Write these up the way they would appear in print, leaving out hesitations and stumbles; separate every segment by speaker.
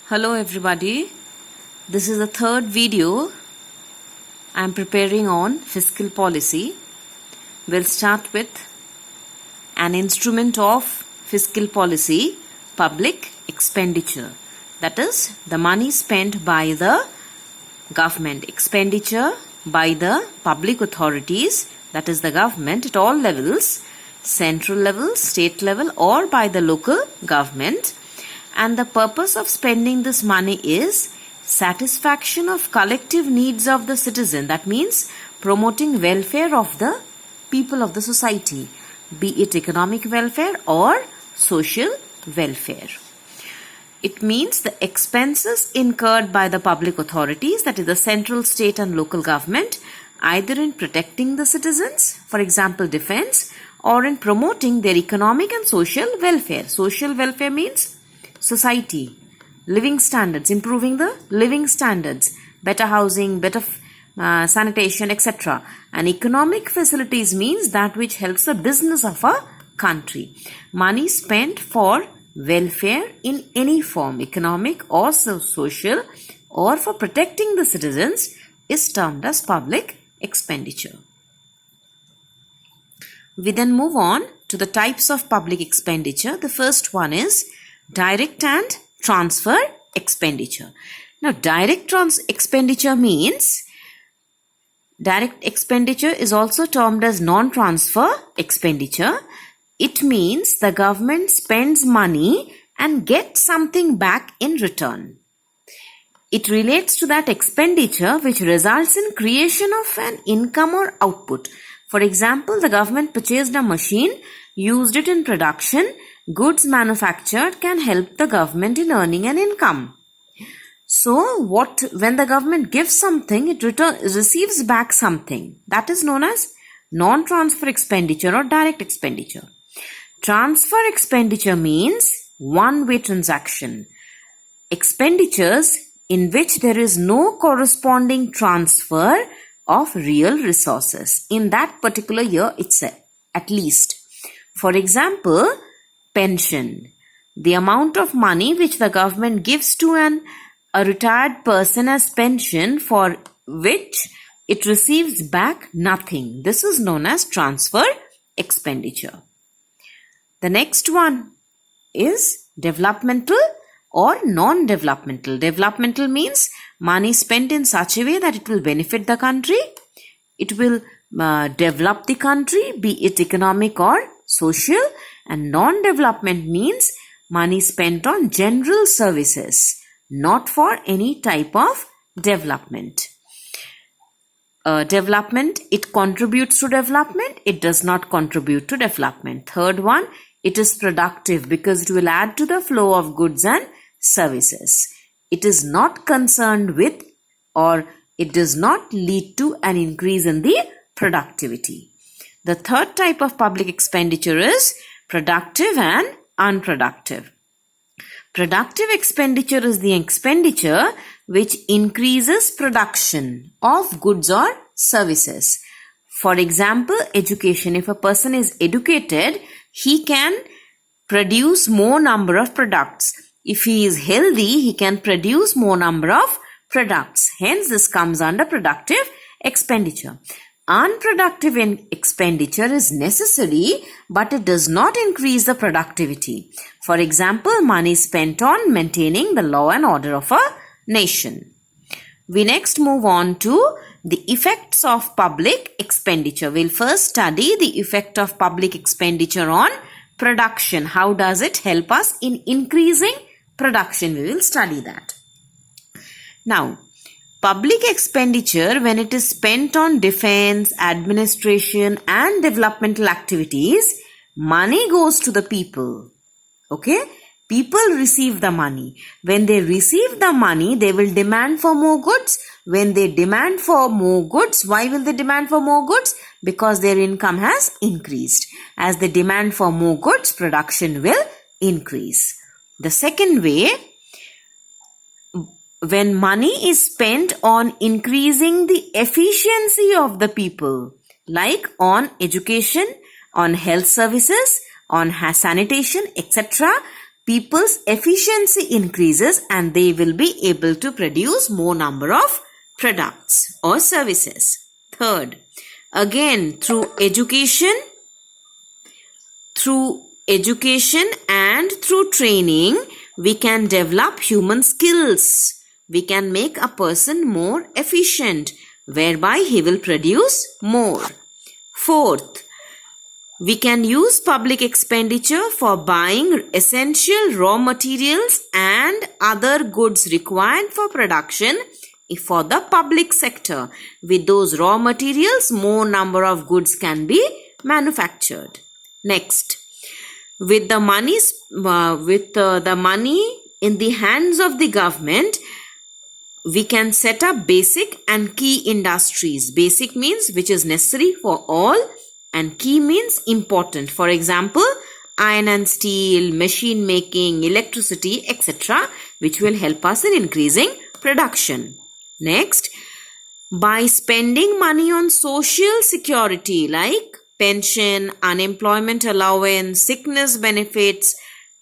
Speaker 1: Hello everybody, this is the third video I am preparing on fiscal policy. We'll start with an instrument of fiscal policy, public expenditure. That is the money spent by the government, expenditure by the public authorities, that is the government at all levels, central level, state level or by the local government. And the purpose of spending this money is satisfaction of collective needs of the citizen. That means promoting welfare of the people of the society, be it economic welfare or social welfare. It means the expenses incurred by the public authorities, that is the central, state and local government, either in protecting the citizens, for example defense, or in promoting their economic and social welfare. Social welfare means society, living standards, improving the living standards, better housing, better sanitation, etc. And economic facilities means that which helps the business of a country. Money spent for welfare in any form, economic or social, or for protecting the citizens is termed as public expenditure. We then move on to the types of public expenditure. The first one is direct and transfer expenditure. Now, direct expenditure means, direct expenditure is also termed as non-transfer expenditure. It means the government spends money and gets something back in return. It relates to that expenditure which results in creation of an income or output. For example, the government purchased a machine, used it in production. Goods manufactured can help the government in earning an income. So, when the government gives something, it receives back something. That is known as non-transfer expenditure or direct expenditure. Transfer expenditure means one-way transaction. Expenditures in which there is no corresponding transfer of real resources in that particular year itself, at least. For example, pension, the amount of money which the government gives to a retired person as pension, for which it receives back nothing. This is known as transfer expenditure. The next one is developmental or non-developmental. Developmental means money spent in such a way that it will benefit the country. It will develop the country, be it economic or social. And non-development means money spent on general services, not for any type of development. Development, it contributes to development, it does not contribute to development. Third one, it is productive because it will add to the flow of goods and services. It is not concerned with, or it does not lead to an increase in the productivity. The third type of public expenditure is productive and unproductive. Productive expenditure is the expenditure which increases production of goods or services. For example, education. If a person is educated, he can produce more number of products. If he is healthy, he can produce more number of products. Hence, this comes under productive expenditure. Unproductive expenditure is necessary, but it does not increase the productivity. For example, money spent on maintaining the law and order of a nation. We next move on to the effects of public expenditure. We'll first study the effect of public expenditure on production. How does it help us in increasing production? We will study that. Now, public expenditure, when it is spent on defense, administration and developmental activities, money goes to the people. Okay? People receive the money. When they receive the money, they will demand for more goods. When they demand for more goods, why will they demand for more goods? Because their income has increased. As they demand for more goods, production will increase. The second way, when money is spent on increasing the efficiency of the people, like on education, on health services, on sanitation, etc., people's efficiency increases and they will be able to produce more number of products or services. Third, again through education and through training, we can develop human skills. We can make a person more efficient, whereby he will produce more. Fourth, we can use public expenditure for buying essential raw materials and other goods required for production for the public sector. With those raw materials, more number of goods can be manufactured. Next, with the money in the hands of the government, we can set up basic and key industries. Basic means which is necessary for all, and key means important. For example, iron and steel, machine making, electricity, etc., which will help us in increasing production. Next, by spending money on social security like pension, unemployment allowance, sickness benefits,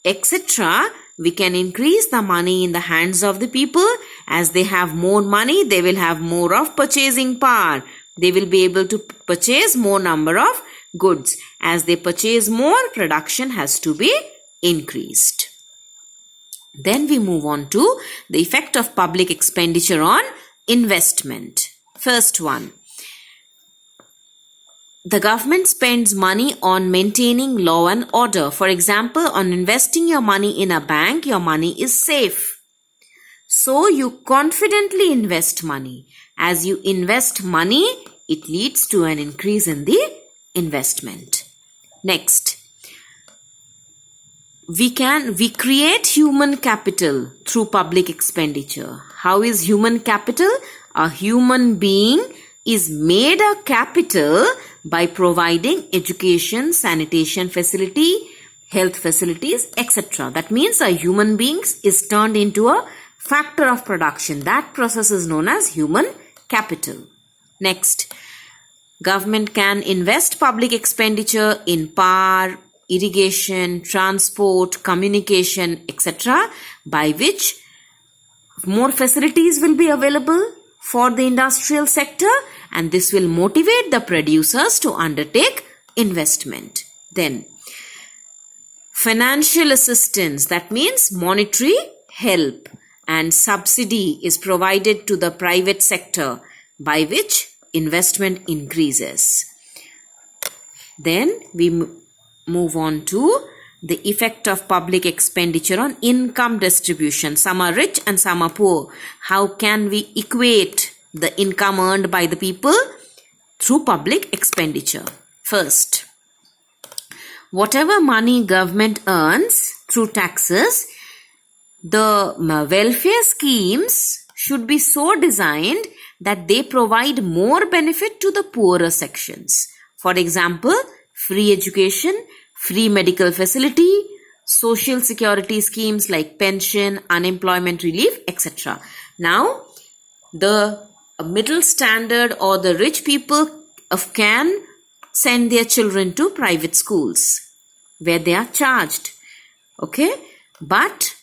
Speaker 1: etc., we can increase the money in the hands of the people. As they have more money, they will have more of purchasing power. They will be able to purchase more number of goods. As they purchase more, production has to be increased. Then we move on to the effect of public expenditure on investment. First one, the government spends money on maintaining law and order. For example, on investing your money in a bank, your money is safe. So you confidently invest money. As you invest money, it leads to an increase in the investment. Next, we create human capital through public expenditure. How is human capital? A human being is made a capital by providing education, sanitation facility, health facilities, etc. That means a human being is turned into a factor of production. That process is known as human capital. Next, government can invest public expenditure in power, irrigation, transport, communication, etc., by which more facilities will be available for the industrial sector, and this will motivate the producers to undertake investment. Then, financial assistance, that means monetary help and subsidy is provided to the private sector, by which investment increases. Then we move on to the effect of public expenditure on income distribution. Some are rich and some are poor. How can we equate the income earned by the people? Through public expenditure. First, whatever money government earns through taxes, the welfare schemes should be so designed that they provide more benefit to the poorer sections. For example, free education, free medical facility, social security schemes like pension, unemployment relief, etc. Now, the middle standard or the rich people can send their children to private schools where they are charged. Okay, but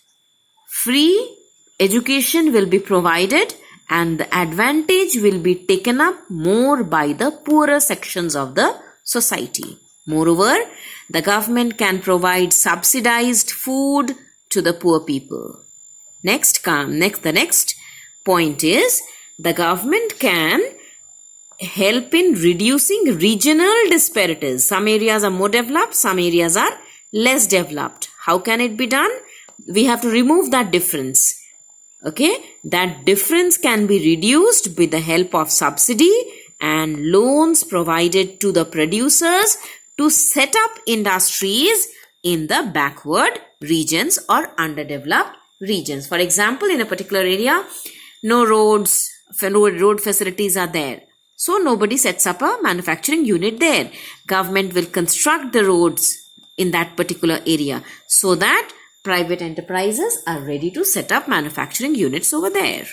Speaker 1: free education will be provided and the advantage will be taken up more by the poorer sections of the society. Moreover, the government can provide subsidized food to the poor people. The next point is the government can help in reducing regional disparities. Some areas are more developed, some areas are less developed. How can it be done? We have to remove that difference. Okay, that difference can be reduced with the help of subsidy and loans provided to the producers to set up industries in the backward regions or underdeveloped regions. For example, in a particular area, no road facilities are there. So nobody sets up a manufacturing unit there. Government will construct the roads in that particular area so that private enterprises are ready to set up manufacturing units over there.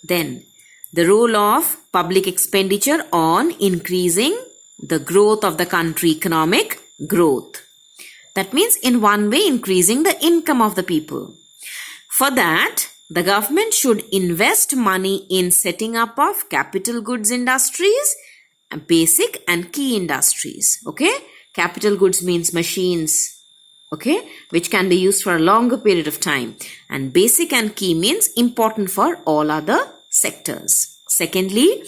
Speaker 1: Then, the role of public expenditure on increasing the growth of the country, economic growth. That means in one way increasing the income of the people. For that, the government should invest money in setting up of capital goods industries, basic and key industries. Okay, capital goods means machines, okay, which can be used for a longer period of time, and basic and key means important for all other sectors. Secondly,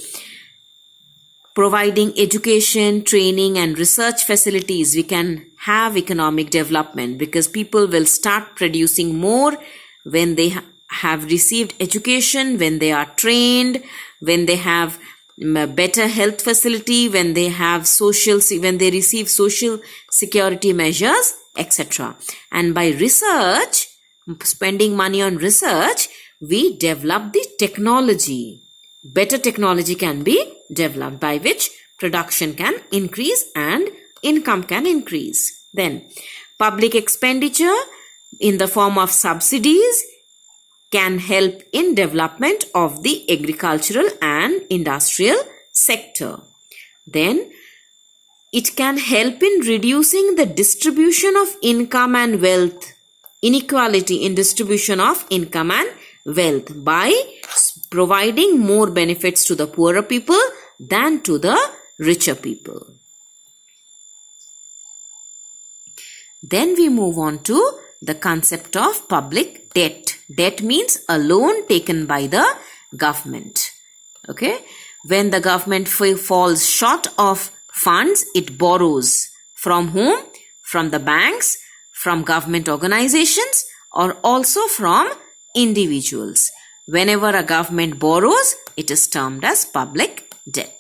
Speaker 1: providing education, training and research facilities, we can have economic development, because people will start producing more when they have received education, when they are trained, when they have better health facility, when they receive social security measures, etc. And by research, spending money on research, we develop the technology. Better technology can be developed, by which production can increase and income can increase. Then, public expenditure in the form of subsidies can help in development of the agricultural and industrial sector. Then, it can help in reducing the distribution of income and wealth, inequality in distribution of income and wealth, by providing more benefits to the poorer people than to the richer people. Then we move on to the concept of public debt. Debt means a loan taken by the government. Okay, when the government falls short of funds, it borrows. From whom? From the banks, from government organizations, or also from individuals. Whenever a government borrows, it is termed as public debt.